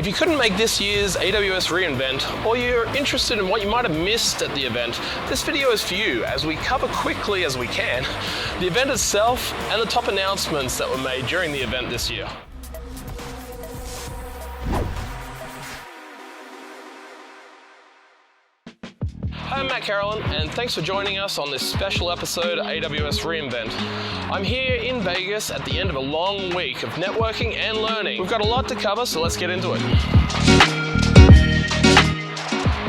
If you couldn't make this year's AWS reInvent, or you're interested in what you might have missed at the event, this video is for you as we cover quickly as we can the event itself and the top announcements that were made during the event this year. Hi, I'm Matt Carolyn, and thanks for joining us on this special episode of AWS reInvent. I'm here in Vegas at the end of a long week of networking and learning. We've got a lot to cover, so let's get into it.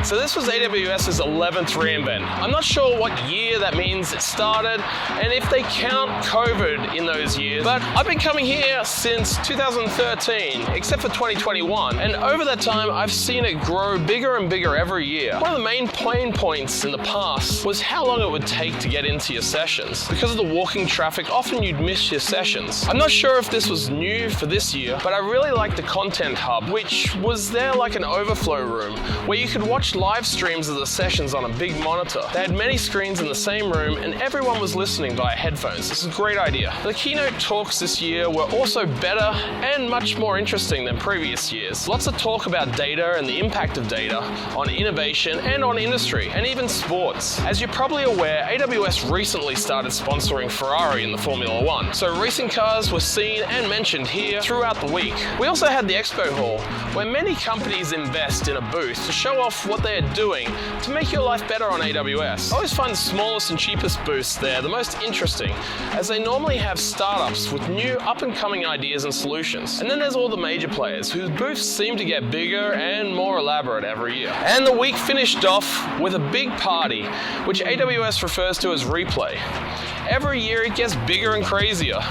So this was AWS's 11th reInvent. I'm not sure what year that means it started, and if they count COVID in those years, but I've been coming here since 2013, except for 2021, and over that time I've seen it grow bigger and bigger every year. One of the main pain points in the past was how long it would take to get into your sessions. Because of the walking traffic, often you'd miss your sessions. I'm not sure if this was new for this year, but I really liked the Content Hub, which was there like an overflow room, where you could watch live streams of the sessions on a big monitor. They had many screens in the same room and everyone was listening via headphones. This is a great idea. The keynote talks this year were also better and much more interesting than previous years. Lots of talk about data and the impact of data on innovation and on industry and even sports. As you're probably aware, AWS recently started sponsoring Ferrari in the Formula One, so racing cars were seen and mentioned here throughout the week. We also had the Expo Hall, where many companies invest in a booth to show off what they are doing to make your life better on AWS. I always find the smallest and cheapest booths there the most interesting, as they normally have startups with new up-and-coming ideas and solutions. And then there's all the major players, whose booths seem to get bigger and more elaborate every year. And the week finished off with a big party, which AWS refers to as replay. Every year it gets bigger and crazier.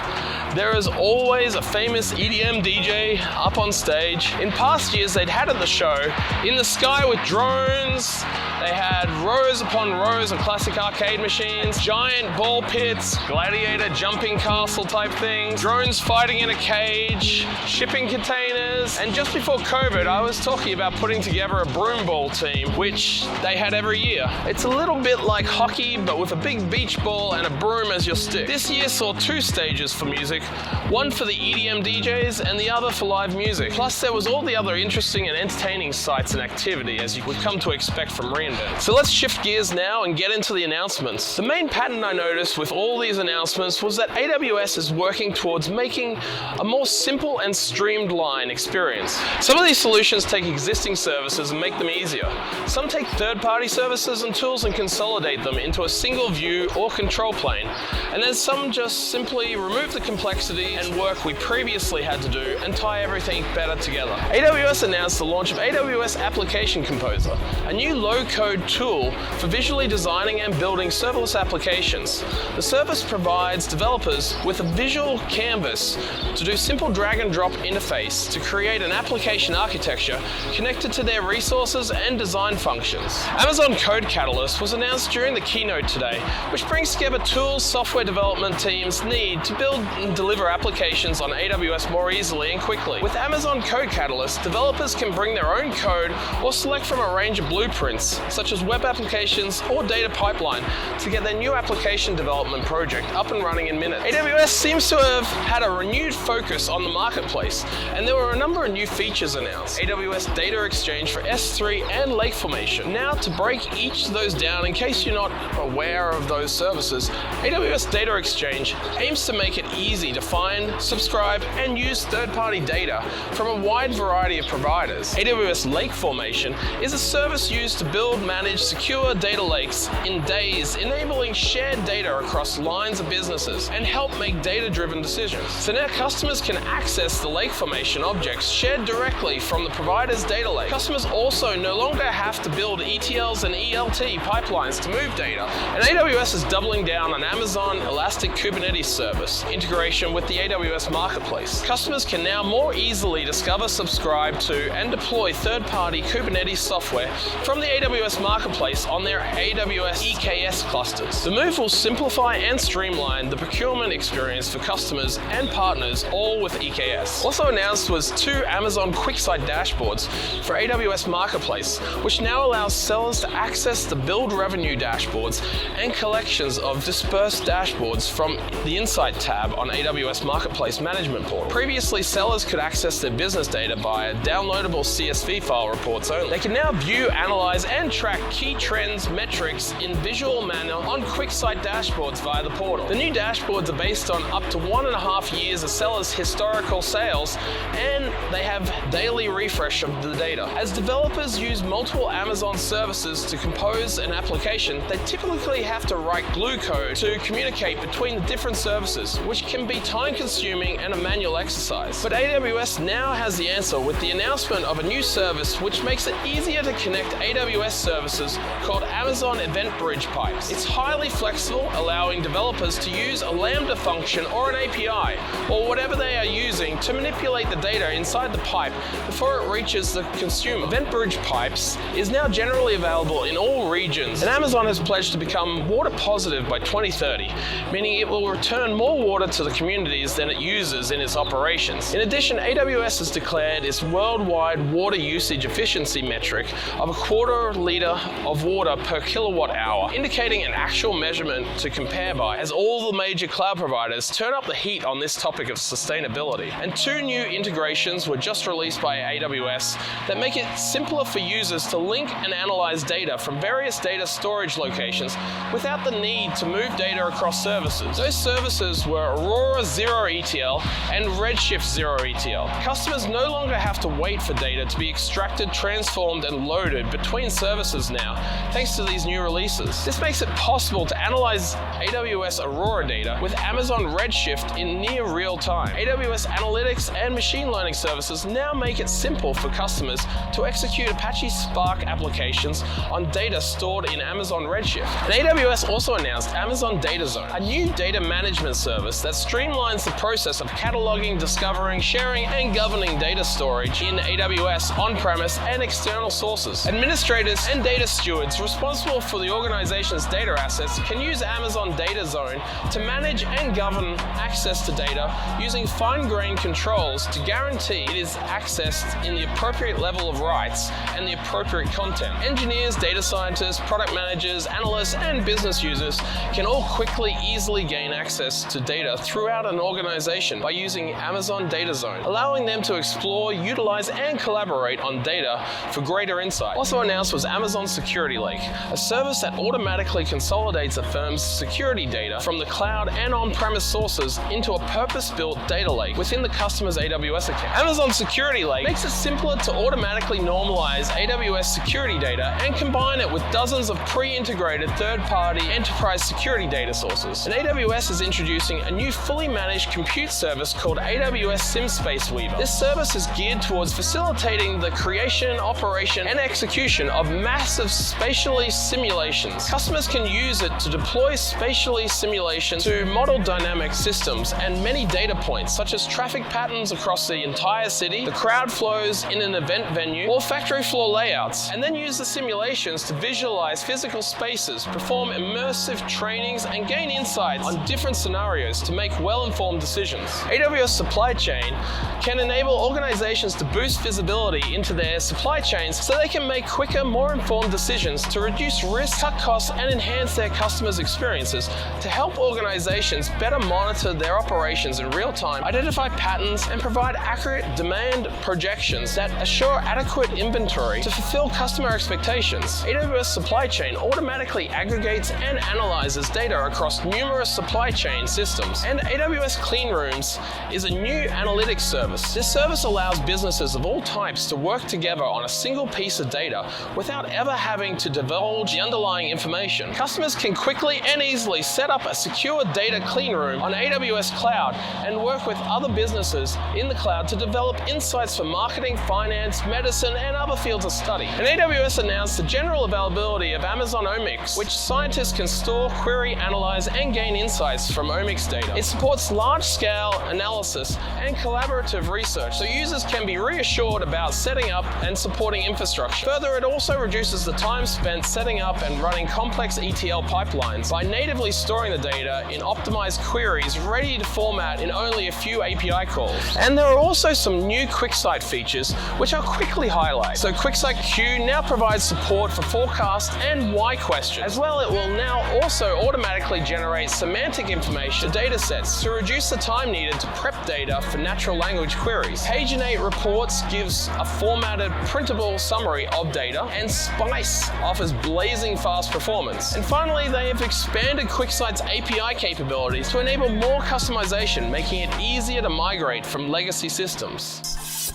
There is always a famous EDM DJ up on stage. In past years, they'd had at the show in the sky with drones. They had rows upon rows of classic arcade machines, giant ball pits, gladiator jumping castle type things, drones fighting in a cage, shipping containers. And just before COVID, I was talking about putting together a broom ball team, which they had every year. It's a little bit like hockey, but with a big beach ball and a broom as your stick. This year saw two stages for music, one for the EDM DJs and the other for live music. Plus there was all the other interesting and entertaining sites and activity as you would come to expect from reInvent. So let's shift gears now and get into the announcements. The main pattern I noticed with all these announcements was that AWS is working towards making a more simple and streamlined experience. Some of these solutions take existing services and make them easier. Some take third-party services and tools and consolidate them into a single view or control plane. And then some just simply remove the complexity and work we previously had to do and tie everything better together. AWS announced the launch of AWS Application Composer, a new low-code tool for visually designing and building serverless applications. The service provides developers with a visual canvas to do simple drag-and-drop interface to create an application architecture connected to their resources and design functions. Amazon Code Catalyst was announced during the keynote today, which brings together tools software development teams need to build and deliver applications on AWS more easily and quickly. With Amazon Code Catalyst, developers can bring their own code or select from a range of blueprints, such as web applications or data pipeline, to get their new application development project up and running in minutes. AWS seems to have had a renewed focus on the marketplace, and there were a number of new features announced. AWS Data Exchange for S3 and Lake Formation. Now, to break each of those down, in case you're not aware of those services, AWS Data Exchange aims to make it easy to find, subscribe, and use third-party data from a wide variety of providers. AWS Lake Formation is a service used to build, manage secure data lakes in days, enabling shared data across lines of businesses and help make data-driven decisions. So now customers can access the lake formation objects shared directly from the provider's data lake. Customers also no longer have to build ETLs and ELT pipelines to move data, and AWS is doubling down on Amazon Elastic Kubernetes Service integration with the AWS Marketplace. Customers can now more easily discover, subscribe to, and deploy third-party Kubernetes software from the AWS Marketplace on their AWS EKS clusters. The move will simplify and streamline the procurement experience for customers and partners, all with EKS. Also announced was 2 2 Amazon QuickSight dashboards for AWS Marketplace, which now allows sellers to access the billed revenue dashboards and collections of dispersed dashboards from the Insight tab on AWS Marketplace Management Portal. Previously, sellers could access their business data via downloadable CSV file reports only. They can now view, analyze, and track key trends, metrics in visual manner on QuickSight dashboards via the portal. The new dashboards are based on up to 1.5 years of sellers' historical sales, and they have daily refresh of the data. As developers use multiple Amazon services to compose an application, they typically have to write glue code to communicate between the different services, which can be time-consuming and a manual exercise. But AWS now has the answer with the announcement of a new service which makes it easier to connect AWS services called Amazon Event Bridge Pipes. It's highly flexible, allowing developers to use a Lambda function or an API, or whatever they are using to manipulate the data inside the pipe before it reaches the consumer. Event Bridge Pipes is now generally available in all regions, and Amazon has pledged to become water positive by 2030, meaning it will return more water to the communities than it uses in its operations. In addition, AWS has declared its worldwide water usage efficiency metric of 1/4 liter of water per kilowatt hour, indicating an actual measurement to compare by, as all the major cloud providers turn up the heat on this topic of sustainability. And 2 new integrations were just released by AWS that make it simpler for users to link and analyze data from various data storage locations without the need to move data across services. Those services were Aurora Zero ETL and Redshift Zero ETL. Customers no longer have to wait for data to be extracted, transformed, and loaded between services now, thanks to these new releases. This makes it possible to analyze AWS Aurora data with Amazon Redshift in near real time. AWS Analytics and machine learning services now make it simple for customers to execute Apache Spark applications on data stored in Amazon Redshift. And AWS also announced Amazon Data Zone, a new data management service that streamlines the process of cataloging, discovering, sharing, and governing data storage in AWS on-premise and external sources. Administrators and data stewards responsible for the organization's data assets can use Amazon Data Zone to manage and govern access to data using fine-grained controls to guarantee it is accessed in the appropriate level of rights and the appropriate content. Engineers, data scientists, product managers, analysts, and business users can all quickly, easily gain access to data throughout an organization by using Amazon Data Zone, allowing them to explore, utilize, and collaborate on data for greater insight. Also announced was Amazon Security Lake, a service that automatically consolidates a firm's security data from the cloud and on-premise sources into a purpose-built data lake within the customer's AWS account. Amazon Security Lake makes it simpler to automatically normalize AWS security data and combine it with dozens of pre-integrated third-party enterprise security data sources. And AWS is introducing a new fully managed compute service called AWS SimSpace Weaver. This service is geared towards facilitating the creation, operation, and execution of massive spatially simulations. Customers can use it to deploy spatially simulations to model dynamic systems and many data points, such as traffic patterns across the entire city, the crowd flows in an event venue, or factory floor layouts, and then use the simulations to visualize physical spaces, perform immersive trainings, and gain insights on different scenarios to make well-informed decisions. AWS Supply Chain can enable organizations to boost visibility into their supply chains so they can make quicker, more informed decisions to reduce risk, cut costs, and enhance their customers' experiences to help organizations better monitor their operations in real time, identify patterns, and provide accurate demand projections that assure adequate inventory to fulfill customer expectations. AWS Supply Chain automatically aggregates and analyzes data across numerous supply chain systems. And AWS Clean Rooms is a new analytics service. This service allows businesses of all types to work together on a single piece of data without ever having to divulge the underlying information. Customers can quickly and easily set up a secure data clean room on AWS Cloud and work with other businesses in the cloud to develop insights for marketing, finance, medicine, and other fields of study. And AWS announced the general availability of Amazon Omics, which scientists can store, query, analyze, and gain insights from omics data. It supports large-scale analysis and collaborative research, so users can be reassured about setting up and supporting infrastructure. Further, it also reduces the time spent setting up and running complex ETL pipelines by natively storing the data in optimized queries ready to format in only a few API calls. And there are also introduced some new QuickSight features, which I'll quickly highlight. So QuickSight Q now provides support for forecast and why questions. As well, it will now also automatically generate semantic information to datasets to reduce the time needed to prep data for natural language queries. Paginate Reports gives a formatted, printable summary of data, and Spice offers blazing fast performance. And finally, they have expanded QuickSight's API capabilities to enable more customization, making it easier to migrate from legacy systems.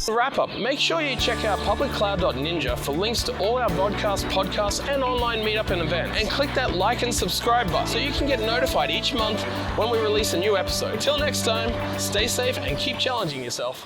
To wrap up, make sure you check out publiccloud.ninja for links to all our broadcasts, podcasts, and online meetup and event. And click that like and subscribe button so you can get notified each month when we release a new episode. Till next time, stay safe and keep challenging yourself.